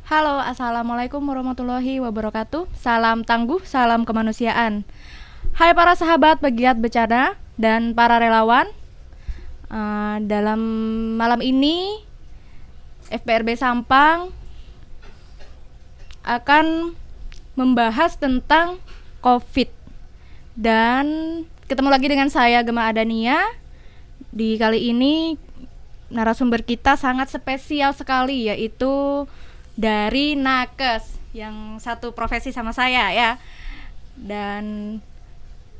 Halo, assalamualaikum warahmatullahi wabarakatuh. Salam tangguh, salam kemanusiaan. Hai para sahabat pegiat bencana dan para relawan. Dalam malam ini FPRB Sampang akan membahas tentang COVID. Dan ketemu lagi dengan saya Gema Adania. Di kali ini narasumber kita sangat spesial sekali, yaitu dari Nakes yang satu profesi sama saya ya. Dan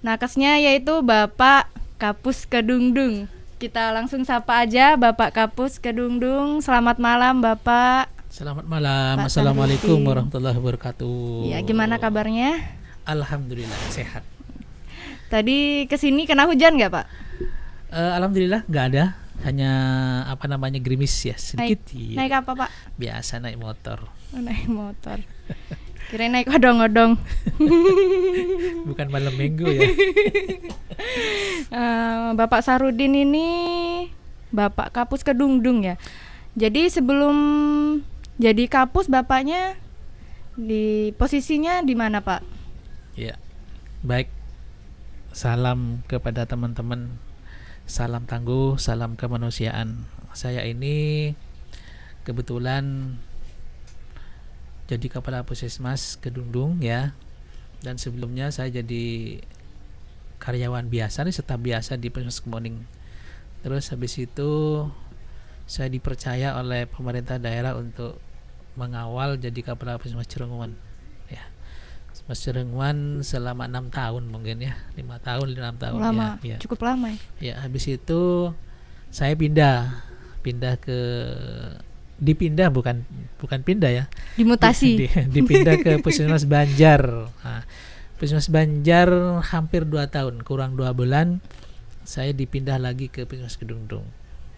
Nakesnya yaitu Bapak Kapus Kedungdung. Kita langsung sapa aja Bapak Kapus Kedungdung. Selamat malam Bapak. Selamat malam. Pak Assalamualaikum Samriti. warahmatullahi wabarakatuh. Ya, gimana kabarnya? Alhamdulillah sehat. Tadi kesini kena hujan nggak Pak? Alhamdulillah nggak ada. Hanya gerimis ya sedikit. Iya. Naik apa Pak? Biasa naik motor. Oh, naik motor. Kirain naik odong-odong. Bukan malam minggu ya. Bapak Sarudin ini Bapak Kapus Kedungdung ya. Jadi sebelum jadi kapus bapaknya di posisinya di mana Pak? Ya. Baik. Salam kepada teman-teman. Salam tangguh, salam kemanusiaan. Saya ini kebetulan jadi Kepala Puskesmas Kedungdung ya. Dan sebelumnya saya jadi karyawan biasa nih, staf biasa di Puskesmas Kemuning. Terus habis itu saya dipercaya oleh pemerintah daerah untuk mengawal jadi Kepala Puskesmas Cirengwan. Ya. Mas Cirengwan selama 6 tahun mungkin ya, 5 tahun, 6 tahun Lama, ya. cukup lama ya. Ya, habis itu saya pindah bukan pindah ya. Dimutasi. Dipindah ke Puskesmas Banjar. Nah, Puskesmas Banjar hampir 2 tahun, kurang 2 bulan saya dipindah lagi ke Puskesmas Kedungdung.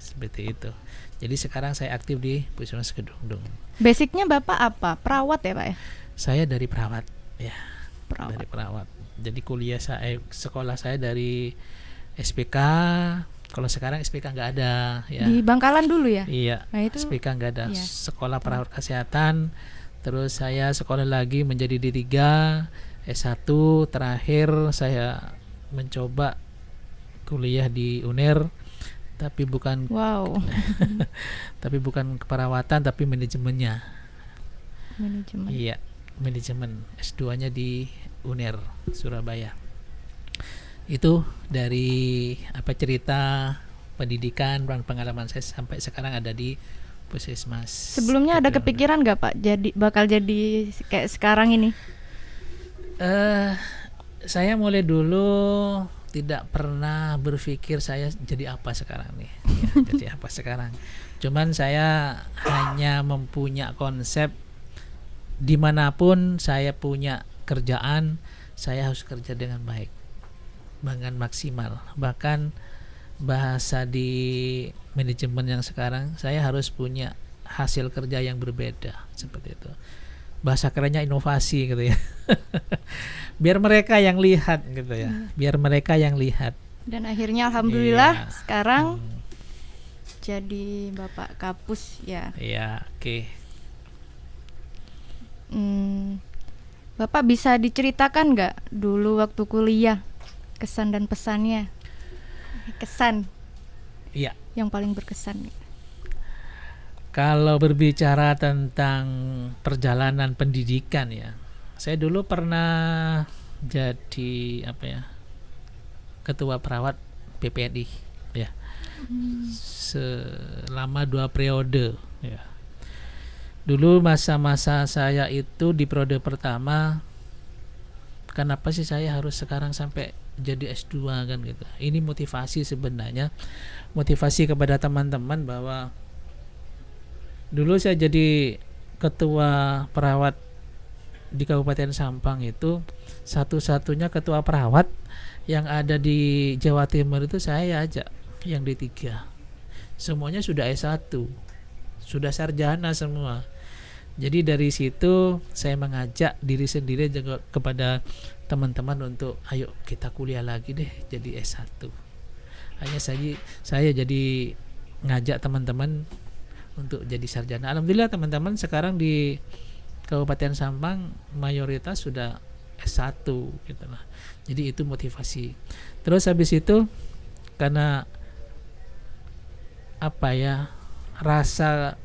Seperti itu. Jadi sekarang saya aktif di Puskesmas Kedungdung. Basicnya Bapak apa? Perawat ya Pak ya? Saya dari perawat ya. Perawat. Dari perawat. Jadi sekolah saya dari SPK. Kalau sekarang SPK nggak ada ya. Di Bangkalan dulu ya? Iya. Nah, itu SPK nggak ada. iya. Sekolah perawat kesehatan. Terus saya sekolah lagi menjadi D3, S1. Terakhir saya mencoba kuliah di UNER, tapi bukan Wow. tapi bukan keperawatan, tapi manajemennya. Manajemen. Iya, manajemen. S2-nya di UNER Surabaya. Itu dari cerita pendidikan dan pengalaman saya sampai sekarang ada di Puskesmas. Sebelumnya ada kepikiran nggak Pak bakal jadi kayak sekarang ini? Saya mulai dulu tidak pernah berpikir saya jadi apa sekarang nih. Ya, jadi apa sekarang. Cuman saya hanya mempunyai konsep dimanapun saya punya kerjaan, saya harus kerja dengan baik, dengan maksimal. Bahkan bahasa di manajemen yang sekarang, saya harus punya hasil kerja yang berbeda, seperti itu. Bahasa kerennya inovasi gitu ya. Biar mereka yang lihat gitu ya. Biar mereka yang lihat. Dan akhirnya alhamdulillah Iya. sekarang jadi Bapak Kapus ya. Iya, oke. Bapak bisa diceritakan nggak dulu waktu kuliah kesan dan pesannya? Kesan Iya. yang paling berkesan. Kalau berbicara tentang perjalanan pendidikan ya, saya dulu pernah jadi ketua perawat PPNI ya, selama 2 periode ya. Dulu masa-masa saya itu di periode pertama, kenapa sih saya harus sekarang sampai jadi S2 kan gitu. Ini motivasi sebenarnya, motivasi kepada teman-teman bahwa dulu saya jadi ketua perawat di Kabupaten Sampang itu satu-satunya ketua perawat yang ada di Jawa Timur itu saya aja yang D3. Semuanya sudah S1, sudah sarjana semua. Jadi dari situ saya mengajak diri sendiri juga kepada teman-teman untuk ayo kita kuliah lagi deh jadi S1. Hanya saya jadi ngajak teman-teman untuk jadi sarjana. Alhamdulillah teman-teman sekarang di Kabupaten Sampang mayoritas sudah S1 gitu lah. Jadi itu motivasi. Terus habis itu karena apa ya, rasa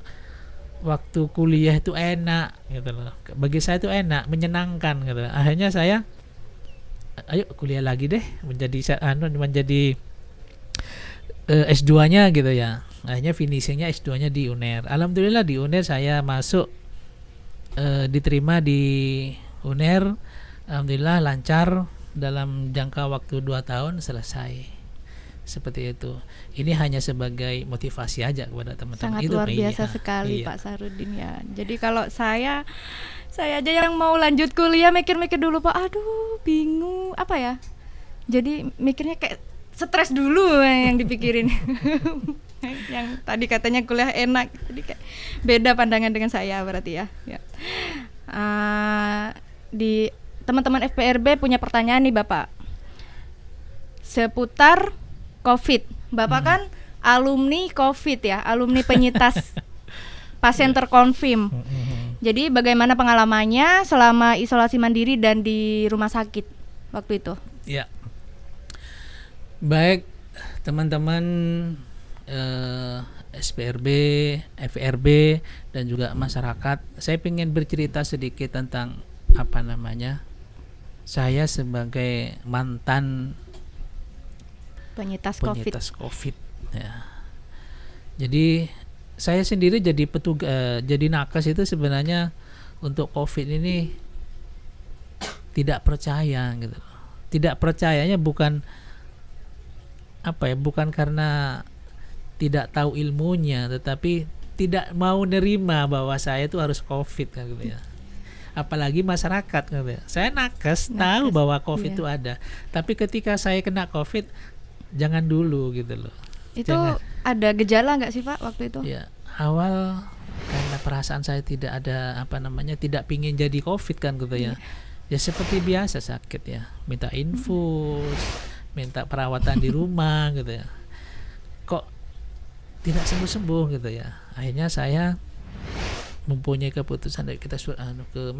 waktu kuliah itu enak gitu loh. Bagi saya itu enak, menyenangkan gitu. Akhirnya saya ayo kuliah lagi deh, menjadi S2-nya gitu ya. Akhirnya finishingnya S2-nya di UNER. Alhamdulillah di UNER saya masuk, diterima di UNER. Alhamdulillah lancar, dalam jangka waktu 2 tahun selesai. Seperti itu. Ini hanya sebagai motivasi aja kepada teman-teman. Sangat Itu luar biasa sekali Pak Sarudin ya. Jadi kalau saya aja yang mau lanjut kuliah mikir-mikir dulu Pak, aduh bingung apa ya. Jadi mikirnya kayak stres dulu yang dipikirin. Yang tadi katanya kuliah enak, jadi kayak beda pandangan dengan saya berarti ya. Di teman-teman FPRB punya pertanyaan nih Bapak seputar COVID. Bapak kan alumni COVID ya, alumni penyintas pasien terkonfirm. Jadi bagaimana pengalamannya selama isolasi mandiri dan di rumah sakit waktu itu? Ya, baik teman-teman SPRB, FRB dan juga masyarakat, saya ingin bercerita sedikit tentang apa namanya, saya sebagai mantan penyintas COVID ya. Jadi saya sendiri jadi jadi nakes itu sebenarnya untuk COVID ini tidak percaya gitu. Tidak percayanya bukan apa ya, bukan karena tidak tahu ilmunya, tetapi tidak mau nerima bahwa saya itu harus COVID kan gitu ya. Apalagi masyarakat gitu ya. Saya nakes tahu bahwa COVID itu ada, tapi ketika saya kena COVID, jangan dulu gitu loh. Itu ada gejala nggak sih Pak waktu itu? Ya, awal karena perasaan saya tidak ada apa namanya, tidak pingin jadi COVID kan gitu ya. Ya seperti biasa sakit ya, minta infus, minta perawatan di rumah gitu ya. Kok tidak sembuh-sembuh gitu ya. Akhirnya saya mempunyai keputusan dari kita ke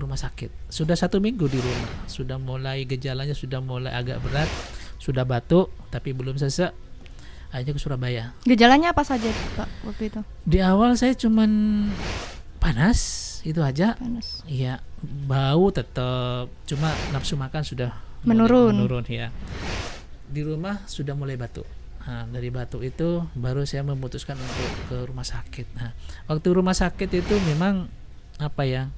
rumah sakit. Sudah 1 minggu di rumah, sudah mulai gejalanya sudah mulai agak berat, sudah batuk tapi belum sesek. Akhirnya ke Surabaya. Gejalanya apa saja Pak waktu itu? Di awal saya cuman panas, itu aja. Panas. Iya, bau tetap, cuma nafsu makan sudah menurun ya. Di rumah sudah mulai batuk. Nah, dari batuk itu baru saya memutuskan untuk ke rumah sakit. Nah, waktu rumah sakit itu memang apa ya,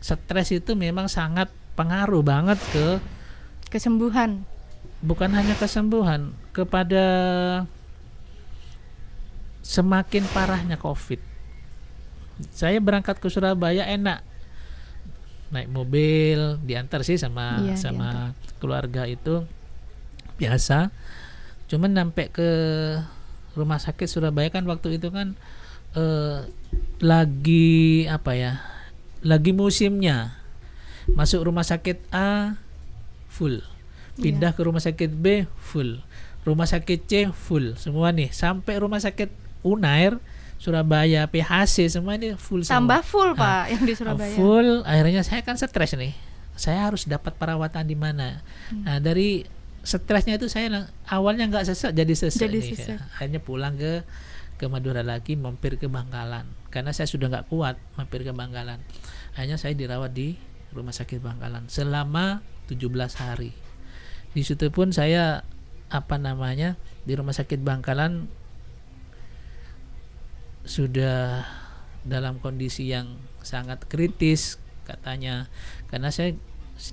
stres itu memang sangat pengaruh banget ke kesembuhan. Bukan hanya kesembuhan, kepada semakin parahnya COVID. Saya berangkat ke Surabaya enak, naik mobil, diantar sih sama diantar. Keluarga itu biasa. Cuman sampai ke rumah sakit Surabaya kan waktu itu kan lagi apa ya, lagi musimnya. Masuk rumah sakit A full, pindah ke rumah sakit B full, rumah sakit C full, semua nih, sampai rumah sakit Unair Surabaya, PHC semua ini full. Tambah full Pak yang di Surabaya. Full, akhirnya saya kan stres nih. Saya harus dapat perawatan di mana. Nah, dari stresnya itu saya awalnya nggak sesek jadi sesek nih. Akhirnya pulang ke Madura lagi, mampir ke Bangkalan. Karena saya sudah nggak kuat mampir ke Bangkalan. Akhirnya saya dirawat di rumah sakit Bangkalan selama 17 hari. Di situ pun saya apa namanya, di rumah sakit Bangkalan sudah dalam kondisi yang sangat kritis katanya, karena saya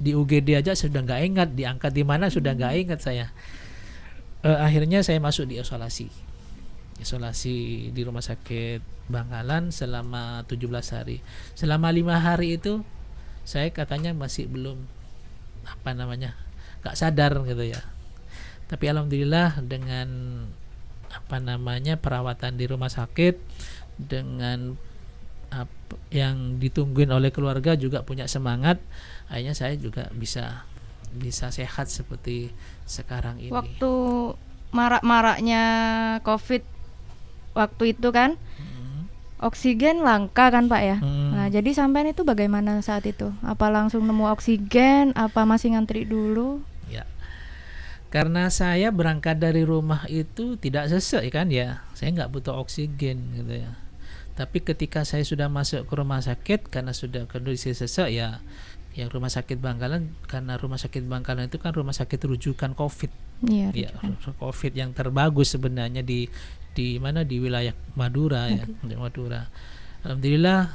di UGD aja sudah nggak ingat diangkat di mana, sudah nggak ingat saya. Akhirnya saya masuk di isolasi di rumah sakit Bangkalan selama 17 hari. Selama 5 hari itu saya katanya masih belum apa namanya, nggak sadar gitu ya. Tapi alhamdulillah dengan apa namanya, perawatan di rumah sakit, dengan yang ditungguin oleh keluarga juga punya semangat, akhirnya saya juga bisa sehat seperti sekarang ini. Waktu marak-maraknya COVID waktu itu kan, oksigen langka kan Pak ya. Hmm. Nah, jadi sampean itu bagaimana saat itu? Apa langsung nemu oksigen? Apa masih ngantri dulu? Ya, karena saya berangkat dari rumah itu tidak sesek kan ya, saya nggak butuh oksigen gitu ya. Tapi ketika saya sudah masuk ke rumah sakit karena sudah kondisi sesek ya, yang rumah sakit Bangkalan, karena rumah sakit Bangkalan itu kan rumah sakit rujukan COVID. Iya, Ya, rujukan. COVID yang terbagus sebenarnya di mana, di wilayah Madura ya, di Madura. Alhamdulillah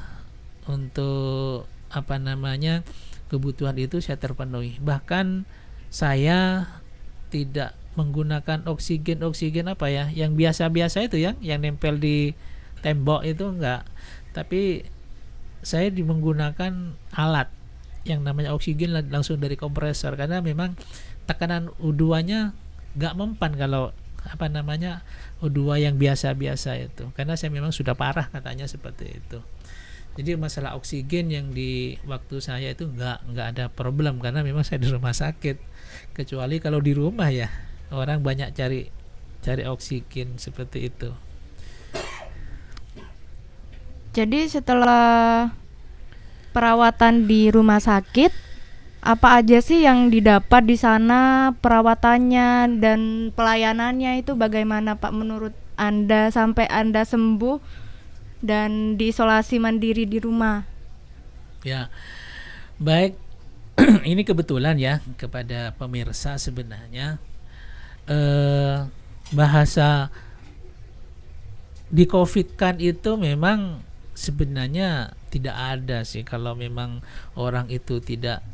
untuk apa namanya kebutuhan itu saya terpenuhi. Bahkan saya tidak menggunakan oksigen apa ya, yang biasa-biasa itu ya, yang nempel di tembok itu enggak. Tapi saya menggunakan alat yang namanya oksigen langsung dari kompresor, karena memang tekanan U2-nya nggak mempan kalau apa namanya O2 yang biasa-biasa itu, karena saya memang sudah parah katanya seperti itu. Jadi masalah oksigen yang di waktu saya itu nggak ada problem, karena memang saya di rumah sakit. Kecuali kalau di rumah ya, orang banyak cari oksigen seperti itu. Jadi setelah perawatan di rumah sakit, apa aja sih yang didapat di sana, perawatannya dan pelayanannya itu bagaimana Pak menurut Anda sampai Anda sembuh dan diisolasi mandiri di rumah? Ya, baik. Ini kebetulan ya kepada pemirsa, sebenarnya bahasa di COVID kan itu memang sebenarnya tidak ada sih. Kalau memang orang itu tidak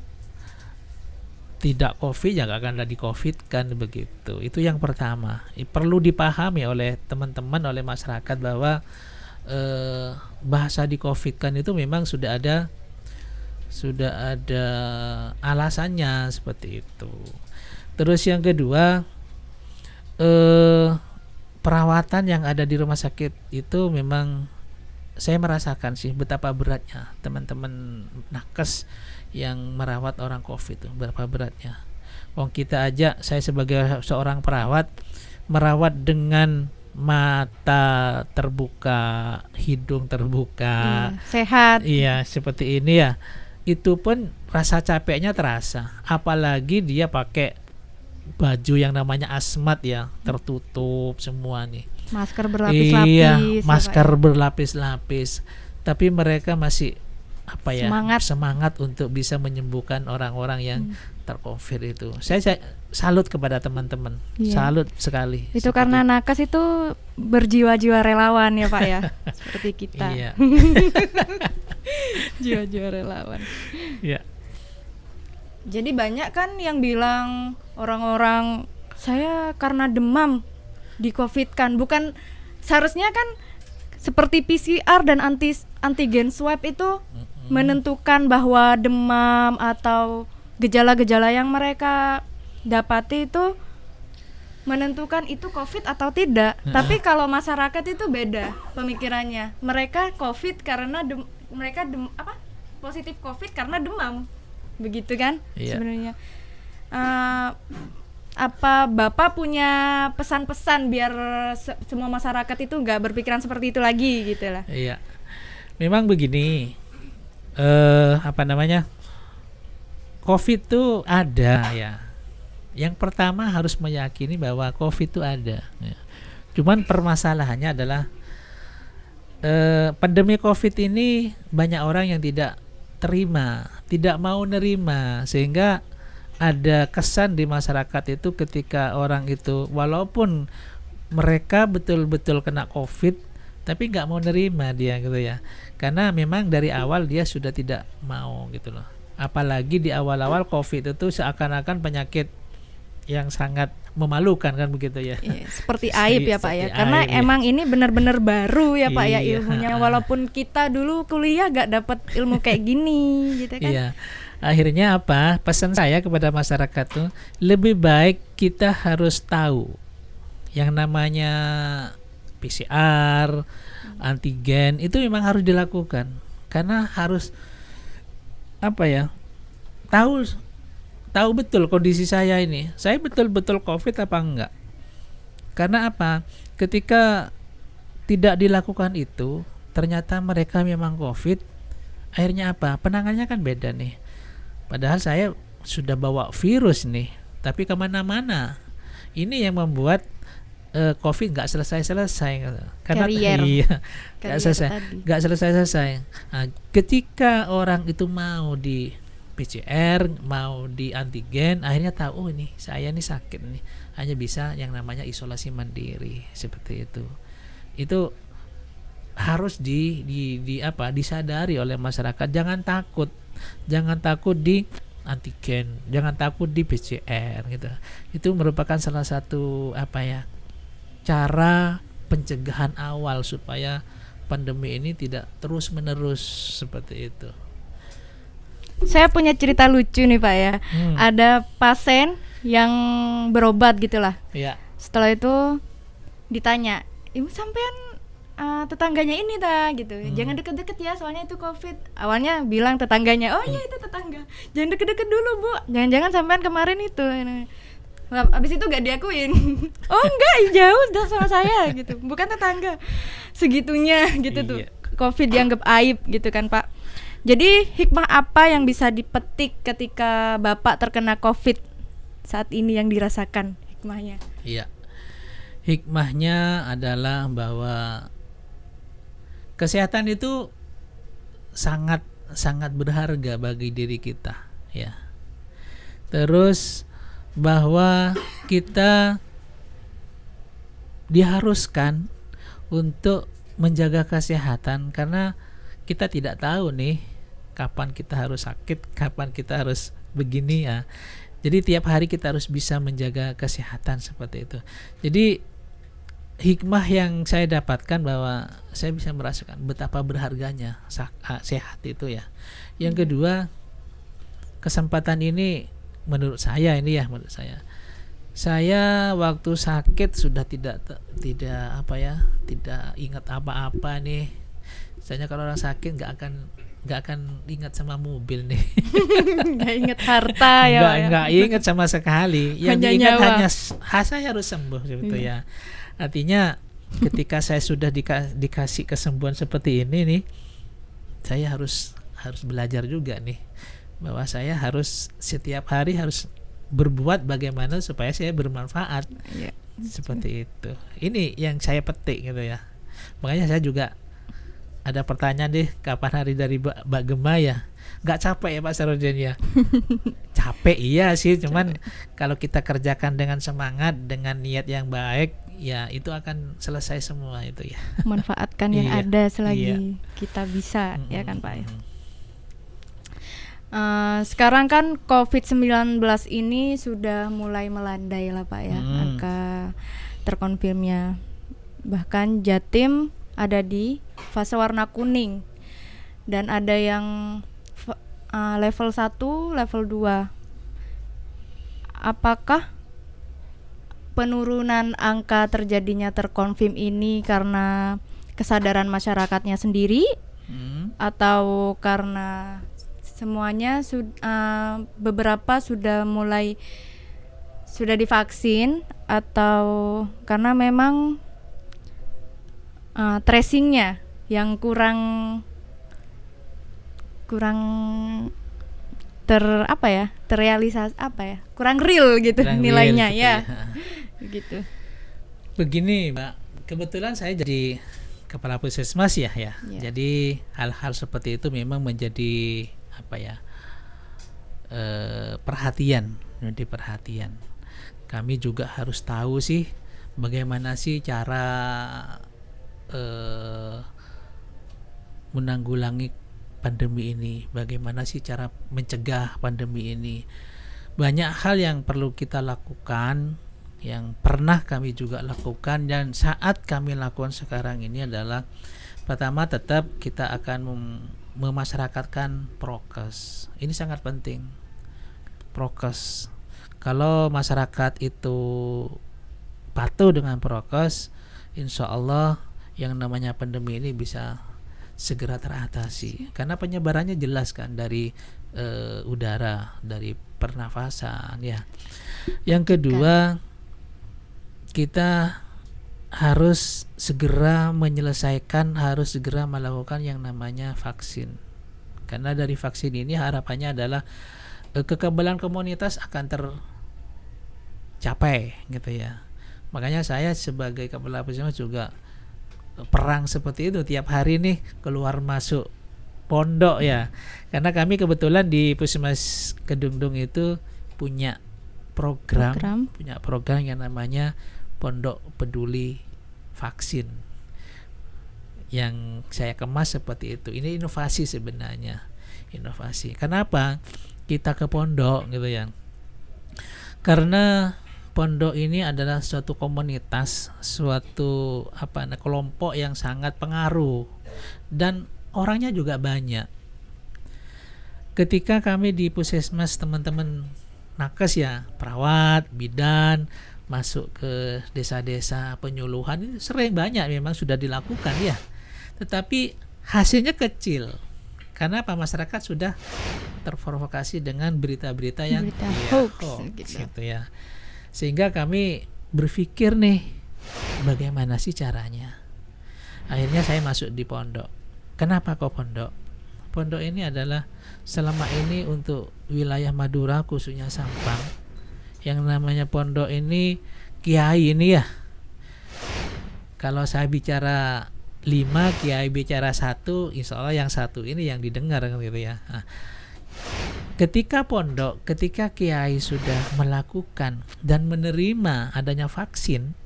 COVID ya nggak akan di COVID kan, begitu. Itu yang pertama. Perlu dipahami oleh teman-teman, oleh masyarakat, bahwa bahasa di COVID kan itu memang sudah ada alasannya seperti itu. Terus yang kedua, perawatan yang ada di rumah sakit itu memang saya merasakan sih betapa beratnya teman-teman nakes yang merawat orang COVID itu, berapa beratnya. Wong kita aja, saya sebagai seorang perawat merawat dengan mata terbuka, hidung terbuka, Sehat. iya seperti ini ya. Itu pun rasa capeknya terasa. Apalagi dia pakai baju yang namanya asmat ya, tertutup semua nih. Masker berlapis-lapis. Iya, ya, masker Pak, ya? berlapis-lapis. Tapi mereka masih apa ya, Semangat. untuk bisa menyembuhkan orang-orang yang tercovid itu. Saya salut kepada teman-teman, Iya. salut sekali. Itu karena nakes itu berjiwa-jiwa relawan ya Pak ya, seperti kita. Iya. Jiwa-jiwa relawan. Iya. Jadi banyak kan yang bilang orang-orang saya karena demam di COVID kan, bukan seharusnya kan seperti PCR dan antigen swab itu menentukan bahwa demam atau gejala-gejala yang mereka dapati itu menentukan itu COVID atau tidak. Tapi kalau masyarakat itu beda pemikirannya. Mereka COVID karena positif COVID karena demam. Begitu kan? Iya. Sebenarnya. Apa Bapak punya pesan-pesan biar semua masyarakat itu nggak berpikiran seperti itu lagi gitu lah? Iya. Memang begini. COVID itu ada ya. Yang pertama harus meyakini bahwa COVID itu ada ya. Cuman permasalahannya adalah pandemi COVID ini banyak orang yang tidak terima, tidak mau nerima, sehingga ada kesan di masyarakat itu ketika orang itu walaupun mereka betul-betul kena COVID tapi nggak mau nerima dia gitu ya, karena memang dari awal dia sudah tidak mau gitu loh. Apalagi di awal-awal COVID itu seakan-akan penyakit yang sangat memalukan kan begitu ya. Iya, seperti aib ya Pak ya, Seperti karena aib, ya. emang ini benar-benar baru ya Pak ya Iya. ilmunya, walaupun kita dulu kuliah gak dapat ilmu kayak gini gitu kan. Iya. Akhirnya apa? Pesan saya kepada masyarakat tuh, lebih baik kita harus tahu yang namanya PCR, antigen itu memang harus dilakukan, karena harus apa ya? Tahu betul kondisi saya ini. Saya betul-betul COVID apa enggak? Karena apa? Ketika tidak dilakukan itu, ternyata mereka memang COVID, akhirnya apa? Penanganannya kan beda nih. Padahal saya sudah bawa virus nih, tapi kemana-mana. Ini yang membuat COVID nggak selesai-selesai, karena Carrier. iya nggak Carrier selesai, tadi. nggak selesai-selesai. Nah, ketika orang itu mau di PCR, mau di antigen, akhirnya tahu, oh ini saya nih sakit nih, hanya bisa yang namanya isolasi mandiri seperti itu. Itu harus disadari oleh masyarakat. Jangan takut di antigen, jangan takut di PCR gitu. Itu merupakan salah satu cara pencegahan awal supaya pandemi ini tidak terus menerus seperti itu. Saya punya cerita lucu nih Pak ya. Ada pasien yang berobat gitulah. Ya. Setelah itu ditanya, ibu sampean tetangganya ini gitu. Jangan deket-deket ya, soalnya itu COVID. Awalnya bilang tetangganya, oh iya itu tetangga. Jangan deket-deket dulu bu. Jangan-jangan sampean kemarin itu. Abis itu gak diakuin. Oh enggak, jauh sama saya gitu, bukan tetangga. Segitunya gitu tuh COVID dianggap aib gitu kan Pak. Jadi hikmah apa yang bisa dipetik ketika Bapak terkena COVID saat ini yang dirasakan hikmahnya? Iya, hikmahnya adalah bahwa kesehatan itu sangat berharga bagi diri kita, ya. Terus bahwa kita diharuskan untuk menjaga kesehatan, karena kita tidak tahu nih kapan kita harus sakit, kapan kita harus begini ya. Jadi tiap hari kita harus bisa menjaga kesehatan seperti itu. Jadi hikmah yang saya dapatkan bahwa saya bisa merasakan betapa berharganya sehat itu ya. Yang kedua, kesempatan ini menurut saya waktu sakit sudah tidak ingat apa-apa nih. Misalnya kalau orang sakit nggak akan ingat sama mobil nih. Nggak ingat harta ya. Nggak ingat sama sekali. Yang hanya diingat nyawa. hanya saya harus sembuh gitu ya. Artinya ketika saya sudah dikasih kesembuhan seperti ini nih, saya harus belajar juga nih, bahwa saya harus setiap hari harus berbuat bagaimana supaya saya bermanfaat. Ya. Seperti itu. Ini yang saya petik gitu ya. Makanya saya juga ada pertanyaan deh, kapan hari dari Mbak Gema ya? Nggak capek ya Pak Sarudin ya? Capek iya sih, cuman kalau kita kerjakan dengan semangat, dengan niat yang baik, ya itu akan selesai semua itu ya. Manfaatkan yang Iya, ada selagi kita bisa, ya kan Pak ya. Sekarang kan COVID-19 ini sudah mulai melandai lah Pak ya, angka terkonfirmnya. Bahkan Jatim ada di fase warna kuning, dan ada yang level 1, level 2. Apakah penurunan angka terjadinya terkonfirm ini karena kesadaran masyarakatnya sendiri, atau karena semuanya beberapa sudah divaksin, atau karena memang tracingnya yang kurang terrealisasi kurang real gitu, Kurang nilainya real, ya. gitu Gitu. Begini Mbak, kebetulan saya jadi kepala puskesmas ya. Jadi hal-hal seperti itu memang menjadi perhatian. Kami juga harus tahu sih bagaimana sih cara menanggulangi pandemi ini, bagaimana sih cara mencegah pandemi ini. Banyak hal yang perlu kita lakukan, yang pernah kami juga lakukan, dan saat kami lakukan sekarang ini adalah, pertama tetap kita akan memasyarakatkan prokes. Ini sangat penting, prokes. Kalau masyarakat itu patuh dengan prokes, insya Allah yang namanya pandemi ini bisa segera teratasi, karena penyebarannya jelas kan dari udara, dari pernafasan ya. Yang kedua, kita harus segera menyelesaikan, harus segera melakukan yang namanya vaksin. Karena dari vaksin ini harapannya adalah kekebalan komunitas akan tercapai gitu ya. Makanya saya sebagai kepala puskesmas juga perang seperti itu tiap hari nih keluar masuk pondok ya. Karena kami kebetulan di Puskesmas Kedungdung itu punya program yang namanya Pondok Peduli Vaksin, yang saya kemas seperti itu. Ini inovasi sebenarnya, inovasi. Kenapa kita ke pondok gitu ya? Karena pondok ini adalah suatu komunitas, suatu kelompok yang sangat pengaruh dan orangnya juga banyak. Ketika kami di puskesmas, teman-teman nakes ya, perawat, bidan, masuk ke desa-desa penyuluhan ini sering banyak memang sudah dilakukan ya, tetapi hasilnya kecil karena masyarakat sudah terprovokasi dengan berita-berita yang hoax gitu ya. Sehingga kami berpikir nih, bagaimana sih caranya? Akhirnya saya masuk di pondok. Kenapa kok pondok? Pondok ini adalah selama ini untuk wilayah Madura, khususnya Sampang, yang namanya pondok ini kiai ini ya. Kalau saya bicara 5, kiai bicara 1, insya Allah yang 1 ini yang didengar gitu ya. Nah, ketika kiai sudah melakukan dan menerima adanya vaksin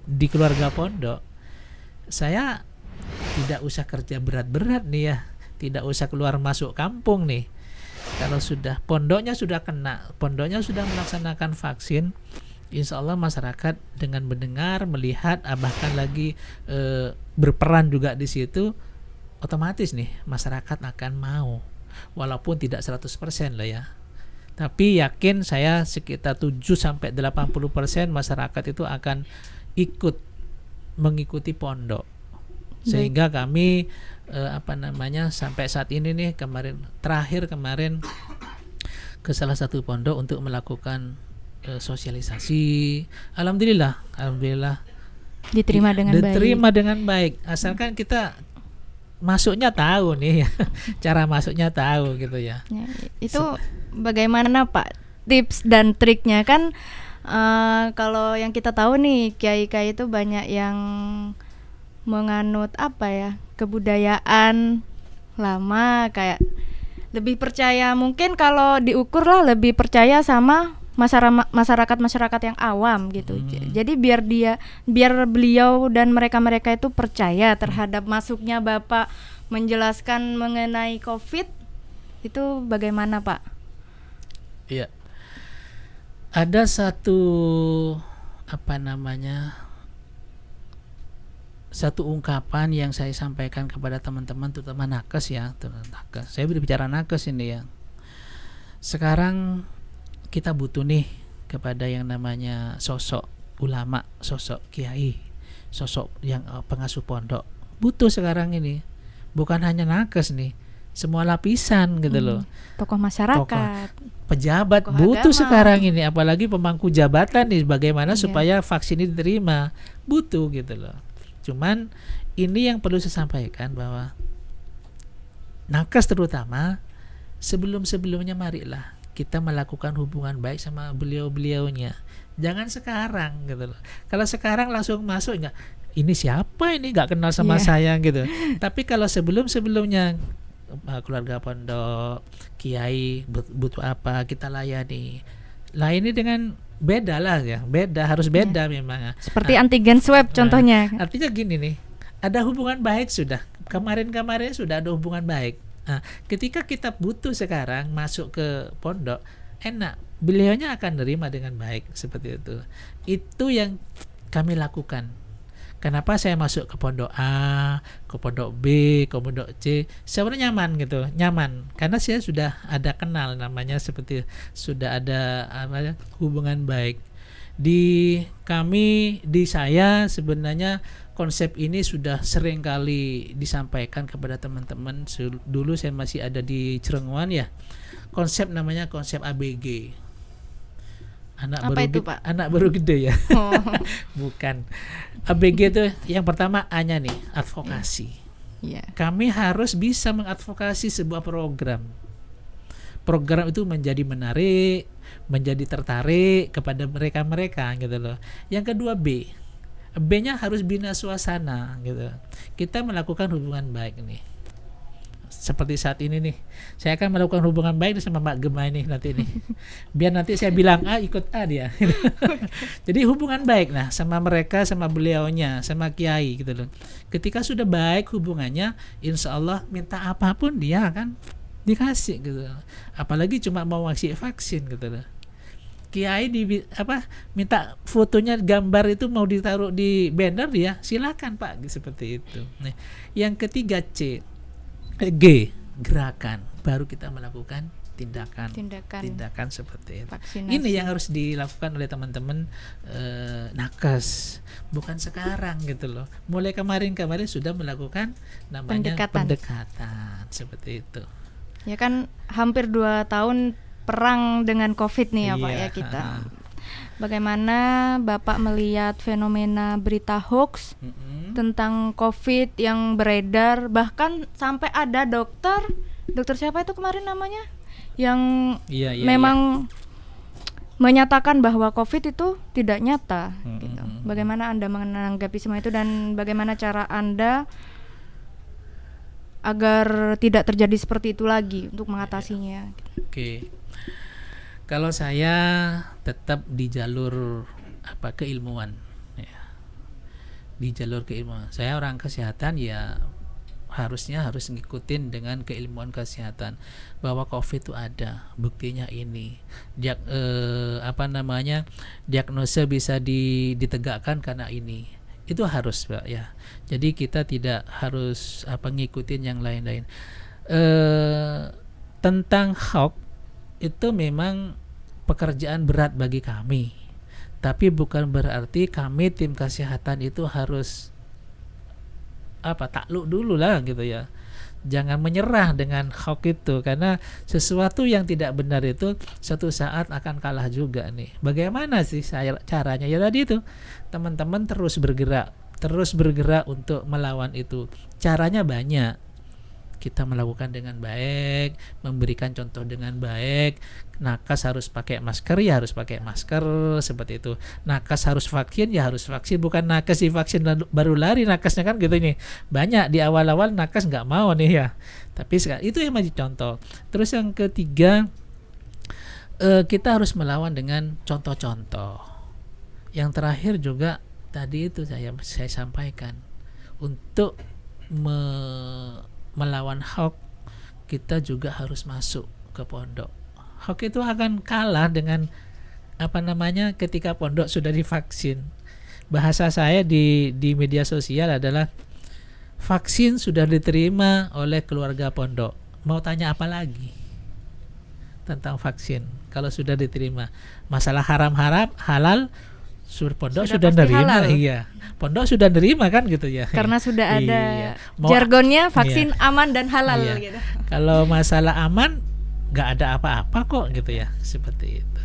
di keluarga pondok, saya tidak usah kerja berat-berat nih ya, tidak usah keluar masuk kampung nih. Kalau sudah pondoknya sudah kena, pondoknya sudah melaksanakan vaksin, insya Allah masyarakat dengan mendengar, melihat, bahkan lagi berperan juga di situ, otomatis nih masyarakat akan mau, walaupun tidak 100% lah ya. Tapi yakin saya sekitar 7-80% masyarakat itu akan ikut mengikuti pondok. Sehingga kami sampai saat ini nih, terakhir kemarin ke salah satu pondok untuk melakukan sosialisasi. Alhamdulillah diterima dengan baik. Asalkan kita masuknya tahu nih cara masuknya tahu gitu ya. Itu bagaimana Pak tips dan triknya kan? Kalau yang kita tahu nih, kiai-kiai itu banyak yang menganut kebudayaan lama, kayak lebih percaya, mungkin kalau diukur lah lebih percaya sama masyarakat yang awam gitu. Jadi biar beliau dan mereka itu percaya terhadap masuknya Bapak menjelaskan mengenai COVID itu bagaimana Pak? Iya. Ada satu satu ungkapan yang saya sampaikan kepada teman-teman, terutama nakes ya, nakes. Saya berbicara nakes ini ya. Sekarang kita butuh nih kepada yang namanya sosok ulama, sosok kiai, sosok yang pengasuh pondok. Butuh sekarang ini, bukan hanya nakes nih, semua lapisan gitu loh. Tokoh masyarakat, pejabat tokoh butuh agama. Sekarang ini, apalagi pemangku jabatan nih, bagaimana supaya vaksin ini diterima, butuh gitu loh. Cuman ini yang perlu saya sampaikan, bahwa nakes terutama sebelumnya marilah kita melakukan hubungan baik sama beliau-beliaunya. Jangan sekarang gitu loh. Kalau sekarang langsung masuk, enggak, ini siapa ini, enggak kenal sama saya gitu. Tapi kalau sebelumnya keluarga pondok, kiai butuh apa, kita layani. Lah ini dengan beda lah ya, harus beda memang. Seperti antigen swab contohnya. Artinya gini nih, ada hubungan baik sudah. Kemarin sudah ada hubungan baik. Nah, ketika kita butuh sekarang masuk ke pondok, enak, beliaunya akan nerima dengan baik seperti itu. Itu yang kami lakukan. Kenapa saya masuk ke pondok A, ke pondok B, ke pondok C? Sebenarnya nyaman karena saya sudah ada kenal, namanya seperti sudah ada hubungan baik. Di saya sebenarnya konsep ini sudah sering kali disampaikan kepada teman-teman. Dulu saya masih ada di Cirenguan ya. Konsep namanya konsep ABG. Apa itu, Pak? Anak baru gede ya. Oh. Bukan. ABG itu yang pertama A-nya nih, advokasi. Iya. Kami harus bisa mengadvokasi sebuah program. Program itu menjadi menarik, menjadi tertarik kepada mereka-mereka gitu loh. Yang kedua B-nya harus bina suasana gitu. Kita melakukan hubungan baik nih. Seperti saat ini nih, saya akan melakukan hubungan baik sama Mbak Gema ini nanti nih. Biar nanti saya bilang A, ikut A dia. Jadi hubungan baik nah sama mereka, sama beliaunya, sama kiai gitu loh. Ketika sudah baik hubungannya, insya Allah minta apapun dia akan dikasih gitu. Apalagi cuma mau ngasih vaksin gitu loh. Kiai minta fotonya, gambar itu mau ditaruh di banner dia, silakan Pak, seperti itu. Nah, yang ketiga G, gerakan, baru kita melakukan tindakan seperti itu. Vaksinasi. Ini yang harus dilakukan oleh teman-teman nakes, bukan sekarang gitu loh. Mulai kemarin sudah melakukan namanya pendekatan seperti itu. Ya kan hampir 2 tahun perang dengan COVID nih ya Pak ya kita. Bagaimana Bapak melihat fenomena berita hoax tentang COVID yang beredar, bahkan sampai ada dokter siapa itu kemarin namanya yang memang menyatakan bahwa COVID itu tidak nyata gitu. Bagaimana Anda menanggapi semua itu dan bagaimana cara Anda agar tidak terjadi seperti itu lagi untuk mengatasinya? Oke. Kalau saya tetap di jalur keilmuan ya. Di jalur keilmuan. Saya orang kesehatan ya harus ngikutin dengan keilmuan kesehatan bahwa COVID itu ada, buktinya ini. Diagnosa bisa ditegakkan karena ini. Itu harus Pak ya. Jadi kita tidak harus ngikutin yang lain-lain. Tentang hoax itu memang pekerjaan berat bagi kami, tapi bukan berarti kami tim kesehatan itu harus takluk dulu lah gitu ya. Jangan menyerah dengan hoax itu, karena sesuatu yang tidak benar itu suatu saat akan kalah juga nih. Bagaimana sih caranya? Ya tadi itu, teman-teman terus bergerak untuk melawan itu. Caranya banyak. Kita melakukan dengan baik, memberikan contoh dengan baik. Nakes harus pakai masker, ya harus pakai masker, seperti itu. Nakes harus vaksin, ya harus vaksin. Bukan nakes divaksin baru lari nakesnya kan gitu nih. Banyak di awal-awal nakes nggak mau nih ya. Tapi sekarang itu yang menjadi contoh. Terus yang ketiga, kita harus melawan dengan contoh-contoh. Yang terakhir juga tadi itu saya sampaikan, untuk melawan hoax kita juga harus masuk ke pondok. Hoax itu akan kalah dengan ketika pondok sudah divaksin. Bahasa saya di media sosial adalah vaksin sudah diterima oleh keluarga pondok. Mau tanya apa lagi tentang vaksin kalau sudah diterima? Masalah haram-haram, halal, pondok sudah nerima, iya. Pondok sudah nerima kan gitu ya. Karena sudah ada jargonnya vaksin aman dan halal gitu. Kalau masalah aman nggak ada apa-apa kok gitu ya, seperti itu.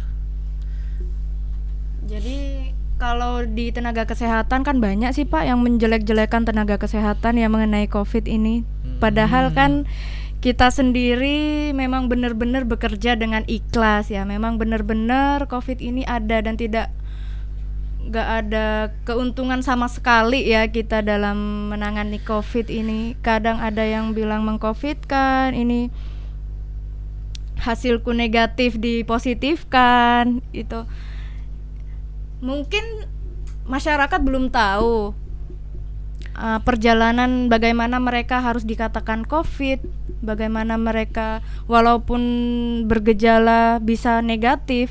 Jadi kalau di tenaga kesehatan kan banyak sih Pak yang menjelek-jelekan tenaga kesehatan yang mengenai COVID ini. Padahal kan kita sendiri memang benar-benar bekerja dengan ikhlas ya. Memang benar-benar COVID ini ada dan nggak ada keuntungan sama sekali ya kita dalam menangani COVID ini. Kadang ada yang bilang meng-COVID-kan, ini hasilku negatif dipositifkan itu. Mungkin masyarakat belum tahu perjalanan bagaimana mereka harus dikatakan COVID, bagaimana mereka walaupun bergejala bisa negatif.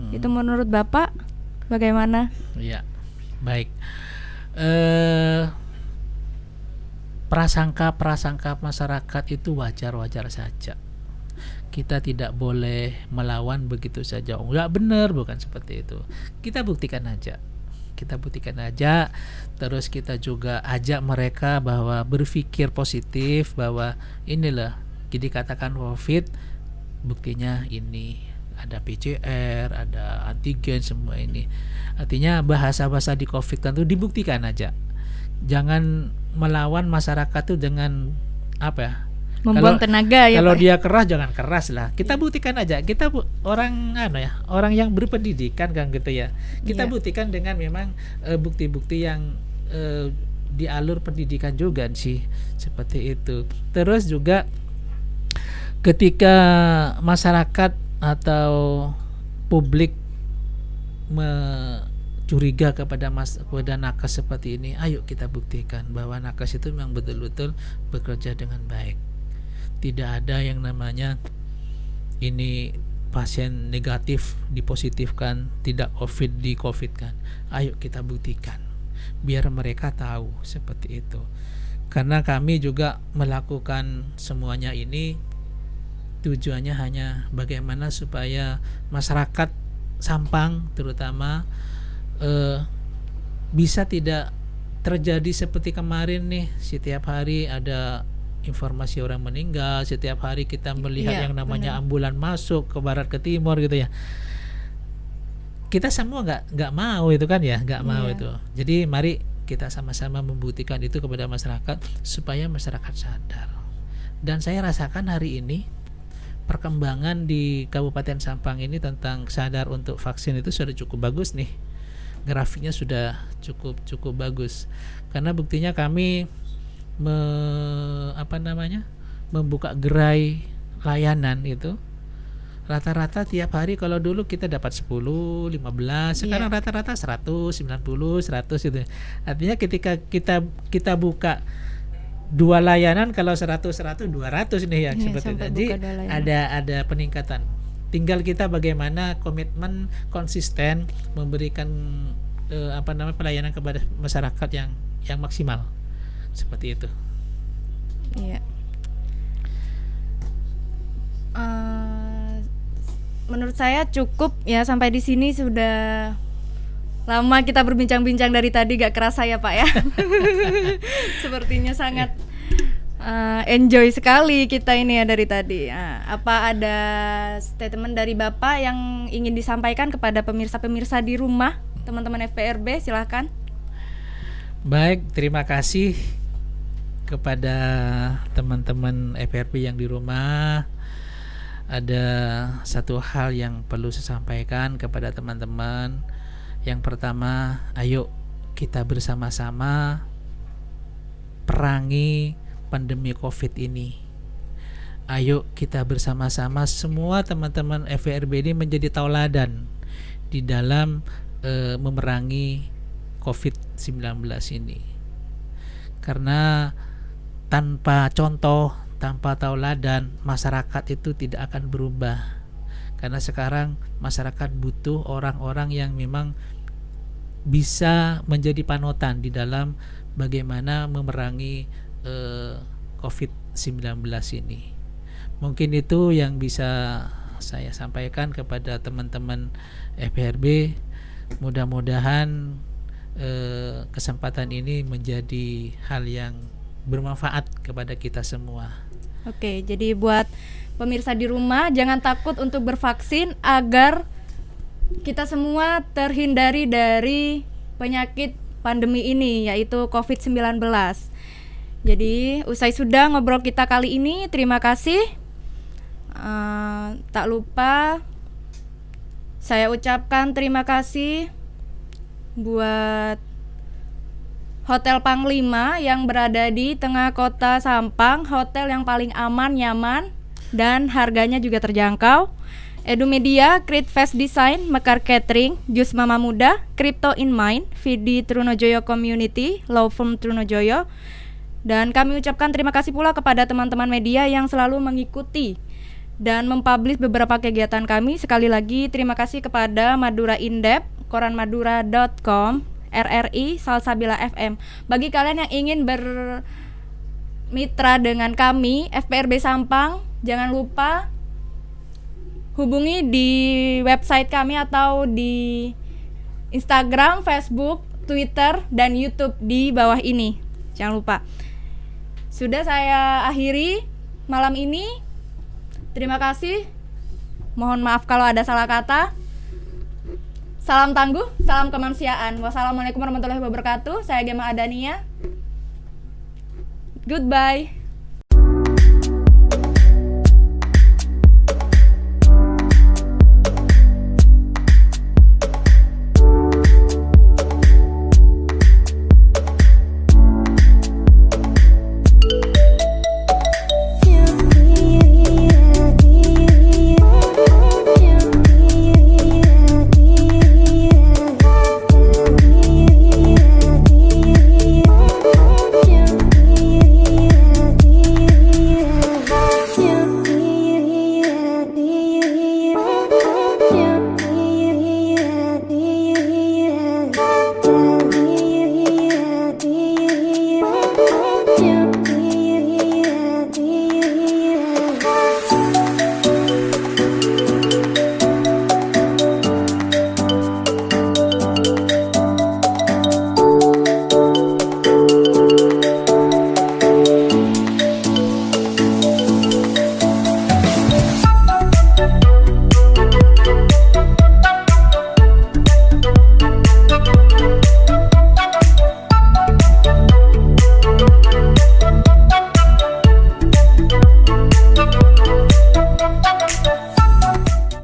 Itu menurut Bapak bagaimana? Ya, baik. Prasangka masyarakat itu wajar-wajar saja. Kita tidak boleh melawan begitu saja. Enggak benar, bukan seperti itu. Kita buktikan aja. Terus kita juga ajak mereka bahwa berpikir positif, bahwa inilah jadi katakan COVID, buktinya ini. ada PCR, ada antigen, semua ini. Artinya bahasa-bahasa di COVID tentu dibuktikan aja. Jangan melawan masyarakat tuh dengan apa ya? Membuang tenaga ya Kalau Pak. dia keras jangan keras lah. Kita buktikan aja. Kita orang orang yang berpendidikan kan gitu ya. Kita Iya. buktikan dengan memang bukti-bukti yang di alur pendidikan juga sih, seperti itu. Terus juga ketika masyarakat atau publik curiga kepada nakes seperti ini, ayo kita buktikan bahwa nakes itu memang betul-betul bekerja dengan baik. Tidak ada yang namanya ini pasien negatif dipositifkan, tidak COVID di COVID kan. Ayo kita buktikan biar mereka tahu seperti itu. Karena kami juga melakukan semuanya ini tujuannya hanya bagaimana supaya masyarakat Sampang terutama bisa tidak terjadi seperti kemarin nih, setiap hari ada informasi orang meninggal, setiap hari kita melihat yang namanya ambulan masuk ke barat ke timur gitu ya. Kita semua nggak mau itu kan ya, nggak mau itu. Jadi mari kita sama-sama membuktikan itu kepada masyarakat supaya masyarakat sadar. Dan saya rasakan hari ini perkembangan di Kabupaten Sampang ini tentang sadar untuk vaksin itu sudah cukup bagus nih. Grafiknya sudah cukup bagus. Karena buktinya kami membuka gerai layanan itu rata-rata tiap hari. Kalau dulu kita dapat 10, 15, sekarang rata-rata 100, 90, 100 itu. Artinya ketika kita buka 2 layanan, kalau 100 200 nih yang seperti itu. Jadi ada peningkatan. Tinggal kita bagaimana komitmen konsisten memberikan pelayanan kepada masyarakat yang maksimal. Seperti itu. Iya. Menurut saya cukup ya, sampai di sini sudah lama kita berbincang-bincang dari tadi, gak kerasa ya Pak ya. Sepertinya sangat enjoy sekali kita ini ya dari tadi. Apa ada statement dari Bapak yang ingin disampaikan kepada pemirsa-pemirsa di rumah, teman-teman FPRB, silahkan. Baik, terima kasih kepada teman-teman FPRB yang di rumah. Ada satu hal yang perlu saya sampaikan kepada teman-teman. Yang pertama, ayo kita bersama-sama perangi pandemi COVID ini. Ayo kita bersama-sama semua teman-teman FPRB ini menjadi tauladan di dalam memerangi COVID-19 ini. Karena tanpa contoh, tanpa tauladan, masyarakat itu tidak akan berubah. Karena sekarang masyarakat butuh orang-orang yang memang bisa menjadi panutan di dalam bagaimana memerangi COVID-19 ini. Mungkin itu yang bisa saya sampaikan kepada teman-teman FPRB. Mudah-mudahan kesempatan ini menjadi hal yang bermanfaat kepada kita semua. Oke, jadi buat pemirsa di rumah, jangan takut untuk bervaksin agar kita semua terhindari dari penyakit pandemi ini, yaitu COVID-19. Jadi usai sudah ngobrol kita kali ini, terima kasih. Tak lupa saya ucapkan terima kasih buat Hotel Panglima yang berada di tengah kota Sampang, hotel yang paling aman, nyaman, dan harganya juga terjangkau. Edu Media, Create Fast Design, Mekar Catering, Jus Mama Muda, Crypto in Mind, Vidi Trunojoyo Community, Law Firm Trunojoyo. Dan kami ucapkan terima kasih pula kepada teman-teman media yang selalu mengikuti dan mempublish beberapa kegiatan kami. Sekali lagi terima kasih kepada Madura Indep, koranmadura.com, RRI, Salsabila FM. Bagi kalian yang ingin bermitra dengan kami, FPRB Sampang, jangan lupa hubungi di website kami atau di Instagram, Facebook, Twitter, dan YouTube di bawah ini. Jangan lupa. Sudah saya akhiri malam ini. Terima kasih. Mohon maaf kalau ada salah kata. Salam tangguh, salam kemanusiaan. Wassalamualaikum warahmatullahi wabarakatuh. Saya Gema Adania. Goodbye.